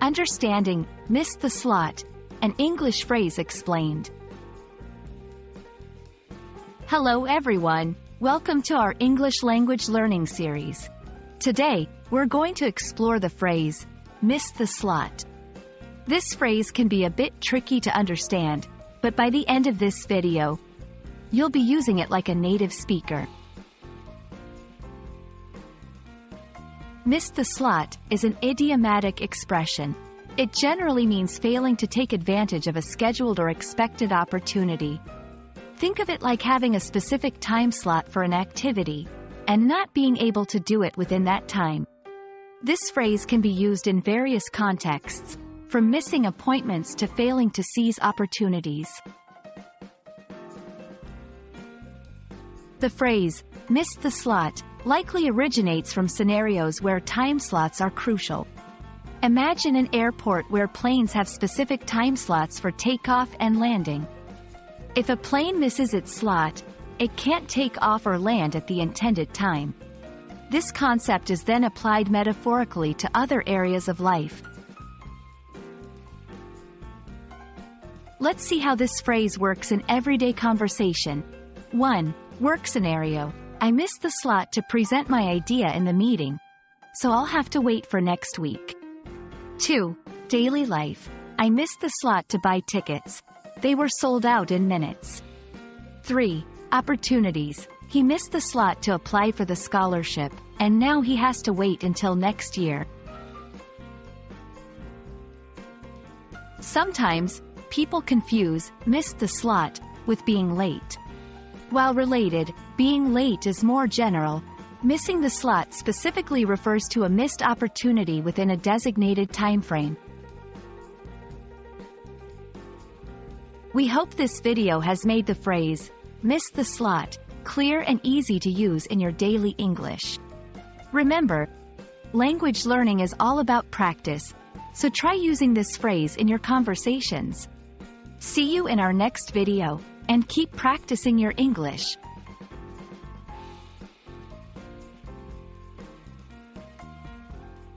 Understanding, Missed the Slot, an English phrase explained. Hello everyone, welcome to our English language learning series. Today, we're going to explore the phrase, "Missed the slot." This phrase can be a bit tricky to understand, but by the end of this video, you'll be using it like a native speaker. Missed the slot is an idiomatic expression. It generally means failing to take advantage of a scheduled or expected opportunity. Think of it like having a specific time slot for an activity, and not being able to do it within that time. This phrase can be used in various contexts, from missing appointments to failing to seize opportunities. The phrase, "missed the slot," likely originates from scenarios where time slots are crucial. Imagine an airport where planes have specific time slots for takeoff and landing. If a plane misses its slot, it can't take off or land at the intended time. This concept is then applied metaphorically to other areas of life. Let's see how this phrase works in everyday conversation. 1. Work scenario. I missed the slot to present my idea in the meeting, so I'll have to wait for next week. 2. Daily life. I missed the slot to buy tickets. They were sold out in minutes. 3. Opportunities. He missed the slot to apply for the scholarship, and now he has to wait until next year. Sometimes, people confuse "missed the slot" with being late. While related, being late is more general. Missing the slot specifically refers to a missed opportunity within a designated time frame. We hope this video has made the phrase, "missed the slot," clear and easy to use in your daily English. Remember, language learning is all about practice, so try using this phrase in your conversations. See you in our next video, and keep practicing your English.